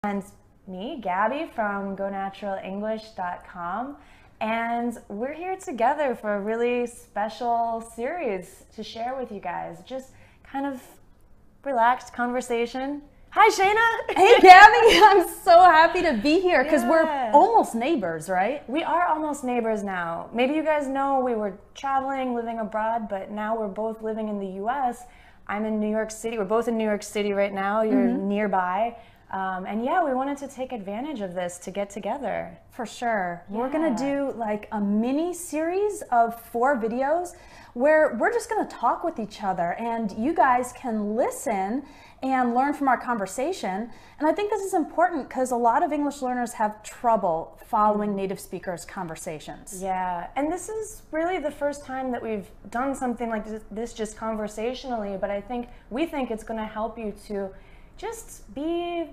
And me, Gabby from GoNaturalEnglish.com, and we're here together for a really special series to share with you guys. Just kind of relaxed conversation. Hi, Shayna. Hey, Gabby. I'm so happy to be here because Yeah. we're almost neighbors, right? We are almost neighbors now. Maybe you guys know we were traveling, living abroad, but now we're both living in the U.S. I'm in New York City. We're both in New York City right now. You're nearby. And yeah, we wanted to take advantage of this to get together. For sure. Yeah. We're going to do like a mini series of 4 videos where we're just going to talk with each other and you guys can listen and learn from our conversation. And I think this is important because a lot of English learners have trouble following native speakers' conversations. Yeah, and this is really the first time that we've done something like this just conversationally, but we think it's going to help you to just be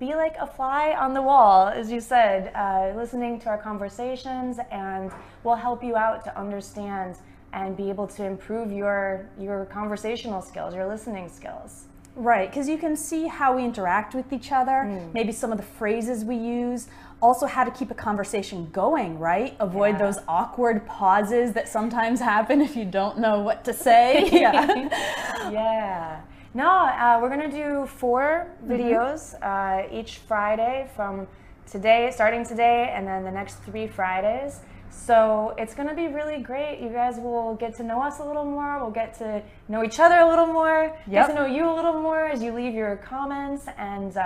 like a fly on the wall, as you said, listening to our conversations, and we'll help you out to understand and be able to improve your conversational skills, your listening skills. Right, because you can see how we interact with each other, maybe some of the phrases we use, also how to keep a conversation going, right? Avoid those awkward pauses that sometimes happen if you don't know what to say. Yeah. No, we're gonna do 4 videos each Friday from today, starting today, and then the next 3 Fridays. So it's gonna be really great. You guys will get to know us a little more. We'll get to know each other a little more. Get to know you a little more as you leave your comments and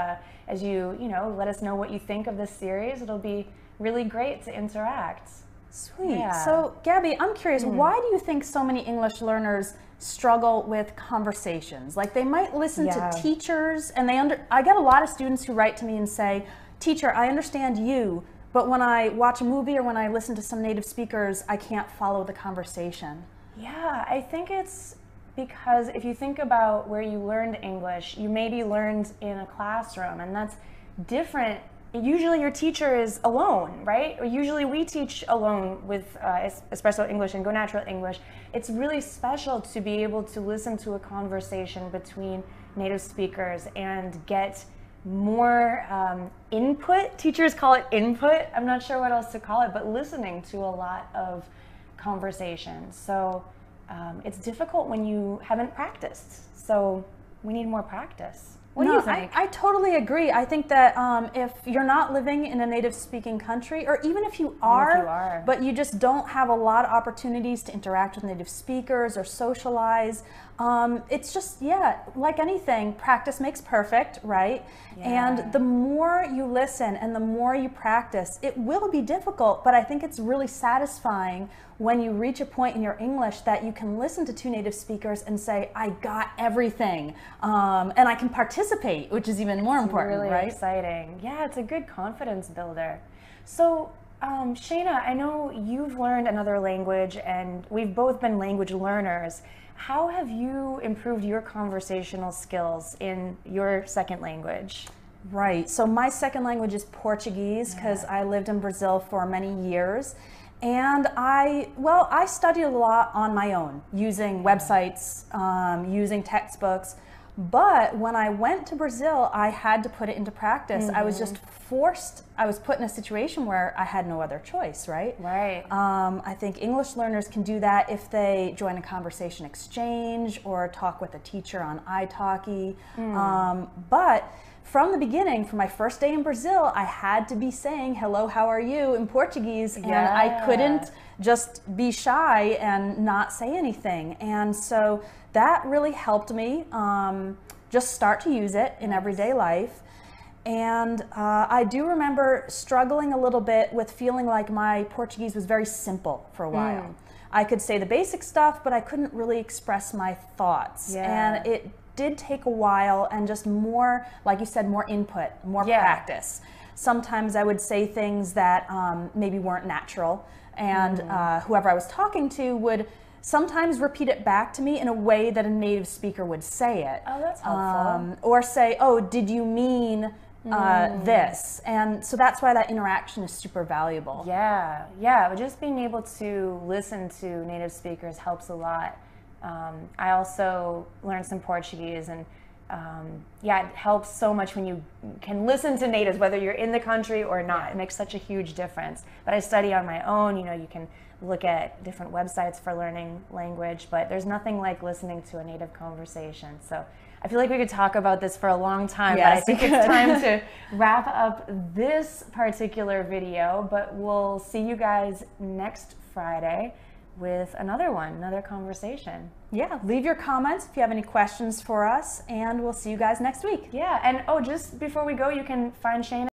as you let us know what you think of this series. It'll be really great to interact. Sweet. Yeah. So, Gabby, I'm curious, why do you think so many English learners struggle with conversations? Like they might listen to teachers and I get a lot of students who write to me and say, "Teacher, I understand you, but when I watch a movie or when I listen to some native speakers, I can't follow the conversation." Yeah, I think it's because if you think about where you learned English, you maybe learned in a classroom, and that's different. Usually your teacher is alone, right? Or usually we teach alone with Espresso English and Go Natural English. It's really special to be able to listen to a conversation between native speakers and get more input. Teachers call it input. I'm not sure what else to call it, but listening to a lot of conversations. So it's difficult when you haven't practiced. So we need more practice. What do you think? I totally agree. I think that if you're not living in a native speaking country, or even if you are, but you just don't have a lot of opportunities to interact with native speakers or socialize, it's just, like anything, practice makes perfect, right? Yeah. And the more you listen and the more you practice, it will be difficult, but I think it's really satisfying when you reach a point in your English that you can listen to 2 native speakers and say, "I got everything," and I can participate, which is even more important, really right? Exciting. Yeah, it's a good confidence builder. So, Shayna, I know you've learned another language, and we've both been language learners. How have you improved your conversational skills in your second language? Right. So my second language is Portuguese because I lived in Brazil for many years. And I studied a lot on my own, using websites, using textbooks. But when I went to Brazil, I had to put it into practice. I was just forced. I was put in a situation where I had no other choice, right? Right. I think English learners can do that if they join a conversation exchange or talk with a teacher on italki. But from the beginning, from my first day in Brazil, I had to be saying, "Hello, how are you?" in Portuguese, and I couldn't just be shy and not say anything. And so that really helped me just start to use it in everyday life. And I do remember struggling a little bit with feeling like my Portuguese was very simple for a while. I could say the basic stuff, but I couldn't really express my thoughts. And it did take a while and just more, like you said, more input, more practice. Sometimes I would say things that maybe weren't natural, and whoever I was talking to would sometimes repeat it back to me in a way that a native speaker would say it. Oh, that's helpful. Or say, "Oh, did you mean this?" And so that's why that interaction is super valuable. Yeah, but just being able to listen to native speakers helps a lot. I also learned some Portuguese, and yeah, it helps so much when you can listen to natives, whether you're in the country or not. It makes such a huge difference. But I study on my own. You know, you can look at different websites for learning language, but there's nothing like listening to a native conversation. So I feel like we could talk about this for a long time, yes, but I think it's time to wrap up this particular video. But we'll see you guys next Friday with another conversation. Yeah, leave your comments if you have any questions for us, and we'll see you guys next week. Yeah, and oh, just before we go, you can find Shane